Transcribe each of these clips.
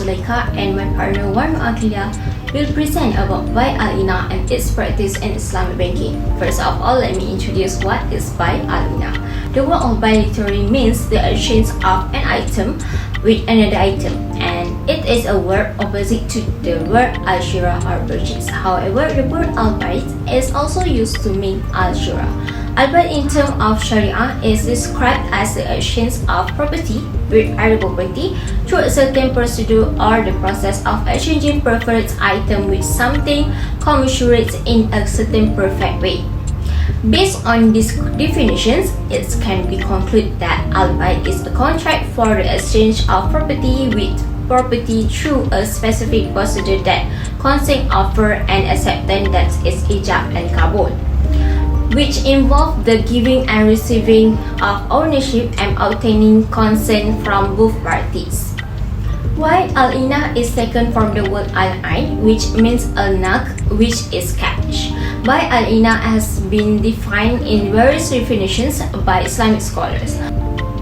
Zulaika and my partner Warno Aqilah will present about buy Al-Inah and its practice in Islamic banking. First of all, let me introduce what is buy Al-Inah. The word of buy literally means the exchange of an item with another item, and it is a word opposite to the word al-shira or purchase. However, the word al-bayt is also used to mean al-shira. Al-bayt in terms of Sharia is described as the exchange of property with other property through a certain procedure or the process of exchanging preferred item with something commensurate in a certain perfect way. Based on these definitions, it can be concluded that al-bayt is a contract for the exchange of property with property through a specific procedure that contains offer and acceptance, that is ijab and qabul, which involve the giving and receiving of ownership and obtaining consent from both parties. While Al-Inah is taken from the word Al-Ain, which means al-naq, which is cash. Buy Al-Inah has been defined in various definitions by Islamic scholars.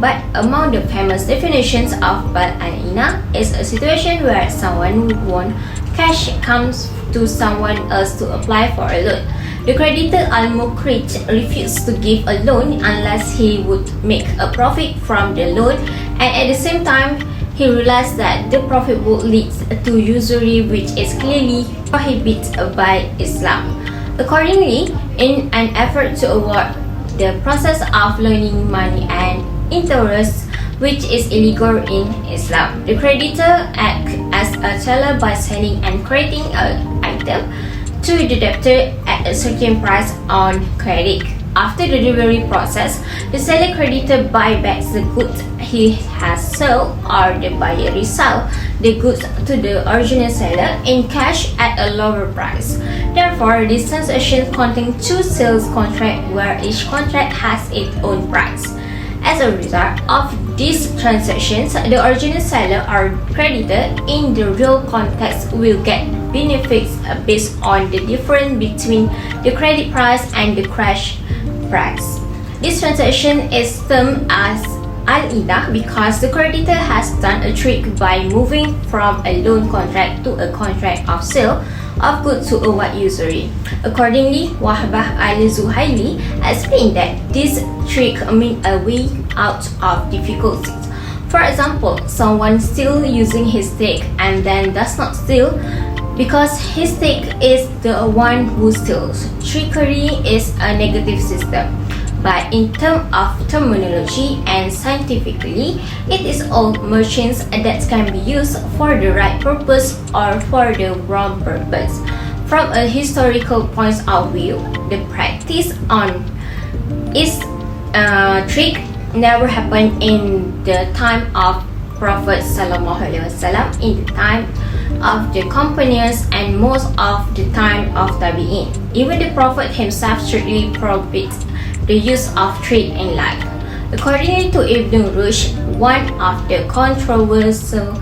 But among the famous definitions of buy Al-Inah is a situation where someone who wants cash comes to someone else to apply for a loan. The creditor al-Muqrid refused to give a loan unless he would make a profit from the loan, and at the same time, he realized that the profit would lead to usury, which is clearly prohibited by Islam. Accordingly, in an effort to avoid the process of loaning money and interest, which is illegal in Islam, the creditor acts as a seller by selling and creating an item to the debtor at a certain price on credit. After the delivery process, the seller creditor buy back the goods he has sold, or the buyer resell the goods to the original seller in cash at a lower price. Therefore, this transaction contains two sales contracts where each contract has its own price. As a result of these transactions, the original seller or creditor in the real context will get benefits based on the difference between the credit price and the cash price. This transaction is termed as Al-Inah because the creditor has done a trick by moving from a loan contract to a contract of sale of goods to avoid usury. Accordingly, Wahbah al-Zuhaili explained that this trick means a way out of difficulties. For example, someone still using his stick and then does not steal because his stick is the one who steals. Trickery is a negative system, but in terms of terminology and scientifically, it is all merchants that can be used for the right purpose or for the wrong purpose. From a historical point of view, the practice on is trick never happened in the time of Prophet ﷺ, in the time of the companions, and most of the time of Tabi'in. Even the Prophet himself strictly prohibits the use of trick in life. According to Ibn Rushd, one of the controversial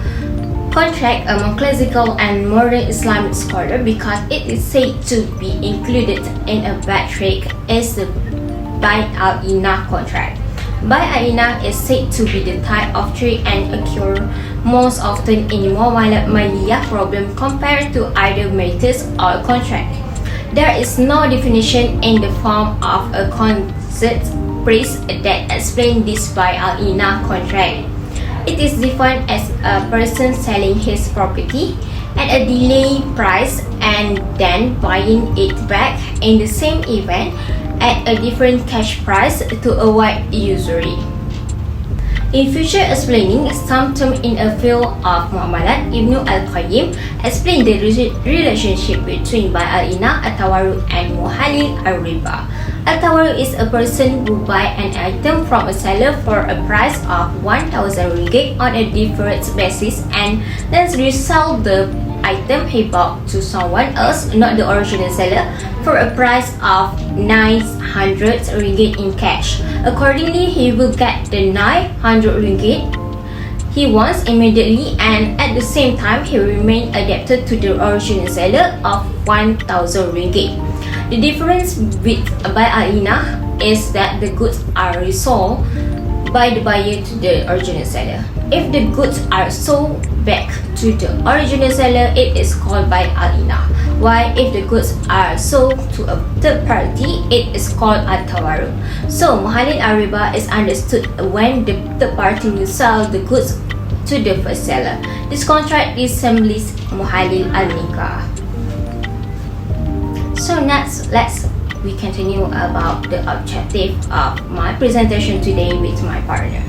contract among classical and modern Islamic scholars, because it is said to be included in a bad trick, is the Bayt al-Inah contract. Bayt al-Inah is said to be the type of trick and occur most often in muamalat maliyah problem compared to other matters or contract. There is no definition in the form of a concert price that explains this Bayt al-Inah contract. It is defined as a person selling his property at a delayed price and then buying it back in the same event at a different cash price to avoid usury. In future explaining some terms in a field of muamalat, Ibn al-Qayyim explained the relationship between Bay al-Inah, at-tawarrud, and muhalil al-riba. At-tawarrud is a person who buy an item from a seller for a price of 1,000 ringgit on a deferred basis and then resell the item he bought to someone else, not the original seller, for a price of 900 ringgit in cash. Accordingly, he will get the 900 ringgit he wants immediately, and at the same time he remain indebted to the original seller of 1,000 ringgit. The difference with Bay al-Inah is that the goods are resold by the buyer to the original seller. If the goods are sold back to the original seller, it is called by Al-Inah. While if the goods are sold to a third party, it is called At-Tawarruq. So Muhalil al-Riba is understood when the third party will sell the goods to the first seller. This contract resembles Muhalil al-Nikah. So next, we continue about the objective of my presentation today with my partner.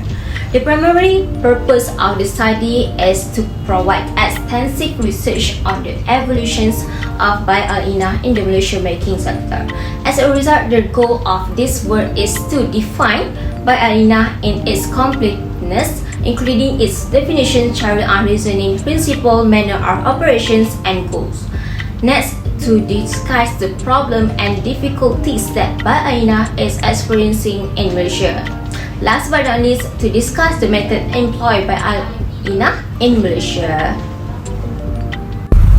The primary purpose of the study is to provide extensive research on the evolutions of Buy Al-Inah in the Malaysian banking sector. As a result, the goal of this work is to define Buy Al-Inah in its completeness, including its definition, Sharia reasoning, principle, manner of operations, and goals. Next, to discuss the problem and difficulties that Buy Al-Inah is experiencing in Malaysia. Last but not least, to discuss the method employed by Al-Inah in Malaysia.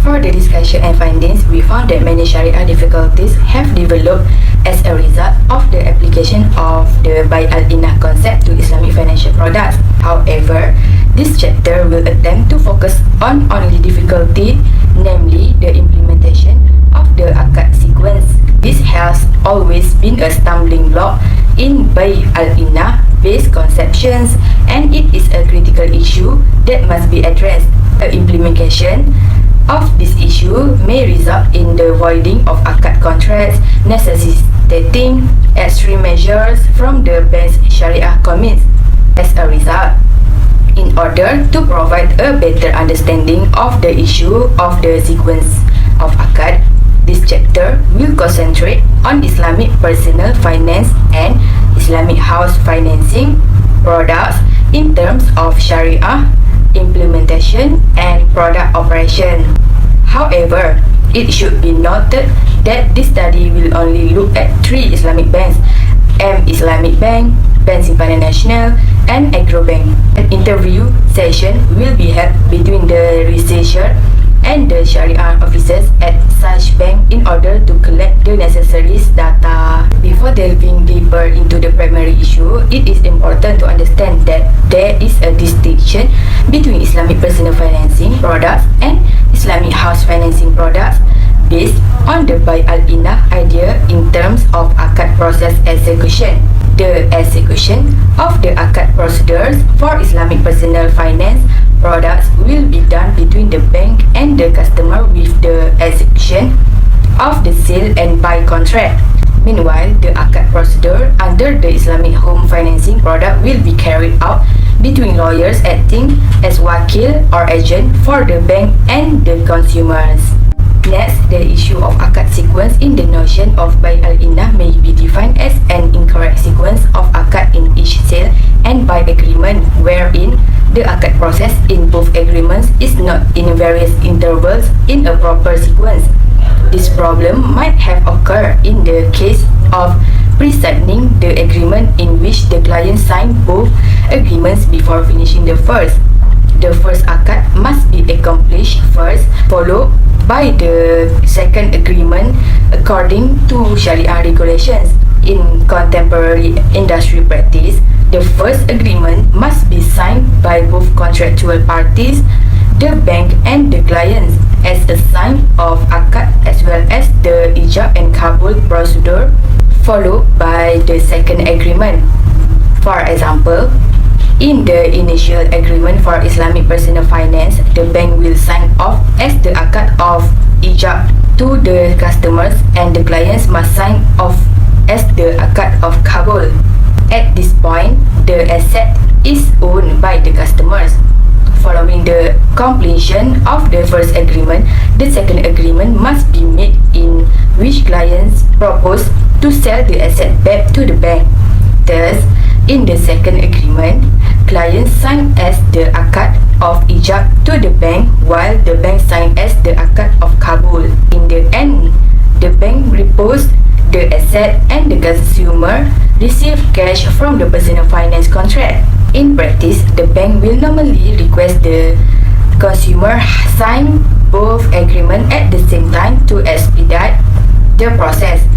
For the discussion and findings, we found that many Sharia difficulties have developed as a result of the application of the Buy Al-Inah concept to Islamic financial products. However, this chapter will attempt to focus on only difficulty, namely the implementation of the akad sequence. This has always been a stumbling block in Buy Al-Inah based conceptions, and it is a critical issue that must be addressed. The implementation of this issue may result in the voiding of akad contracts, necessitating extreme measures from the bank's Sharia commits. As a result, in order to provide a better understanding of the issue of the sequence of akad, this chapter will concentrate on Islamic personal finance and Islamic house financing products in terms of Sharia implementation and product operation. However, it should be noted that this study will only look at 3 Islamic banks: Islamic Bank, Bank Simpanan Nasional, and Agrobank. An interview session will be held between the researcher and the Sharia officers at such bank in order to collect the necessary data. Before delving deeper into the primary issue, it is important to understand that there is a distinction between Islamic personal financing products and Islamic house financing products based on the Buy Al-Inah idea in terms of akad process execution. The execution of the akad procedures for Islamic personal finance products will be done between the bank and the customer with the execution of the sale and buy contract. Meanwhile, the akad procedure under the Islamic home financing product will be carried out between lawyers acting as wakil or agent for the bank and the consumers. Next, the issue of akad sequence in the notion of Buy Al-Inah may be defined as an incorrect sequence of akad in each sale and buy agreement, wherein the akad process in both agreements is not in various intervals in a proper sequence. This problem might have occurred in the case of pre-signing the agreement in which the client signed both agreements before finishing the first. The first akad must be accomplished first, followed by the second agreement according to Sharia regulations. In contemporary industry practice, the first agreement must be signed by both contractual parties, the bank and the clients, as a sign of akad, as well as the ijab and kabul procedure, followed by the second agreement. For example, in the initial agreement for Islamic personal finance, the bank will sign off as the akad of ijab to the customers, and the clients must sign off as the akad of kabul. At this point, the asset is owned by the customers. Following the completion of the first agreement, the second agreement must be made in which clients propose to sell the asset back to the bank. Thus, in the second agreement, clients sign as the akad of ijab to the bank, while the bank sign as the akad of kabul. In the end, the bank repos the asset and the consumer receive cash from the personal finance contract. In practice, the bank will normally request the consumer sign both agreements at the same time to expedite the process.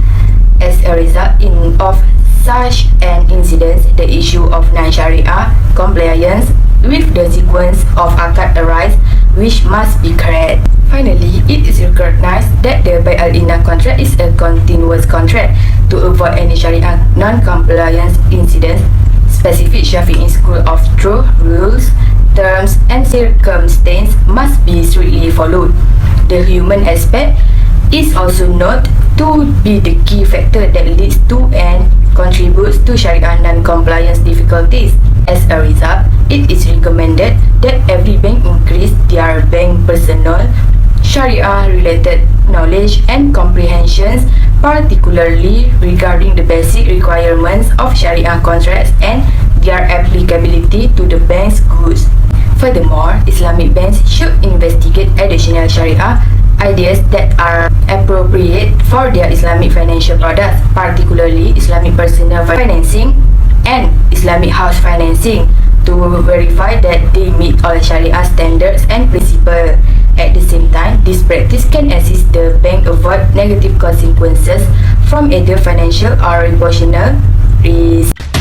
As a result of such an incident, the issue of non-Sharia compliance with the sequence of akad arise which must be correct. Finally, it is recognized that the Bai Al-Inah contract is a continuous contract. To avoid any Sharia non-compliance incidents, specific Shafi'i school of thought rules, terms and circumstances must be strictly followed. The human aspect is also noted to be the key factor that leads to and contributes to Sharia non-compliance difficulties. As a result, it is recommended that every bank increase their bank personnel Sharia-related knowledge and comprehensions, particularly regarding the basic requirements of Sharia contracts and their applicability to the bank's goods. Furthermore, Islamic banks should investigate additional Sharia ideas that are appropriate for their Islamic financial products, particularly Islamic personal financing and Islamic house financing, to verify that they meet all Sharia standards and principles. At the same time, this practice can assist the bank avoid negative consequences from either financial or reputational risk.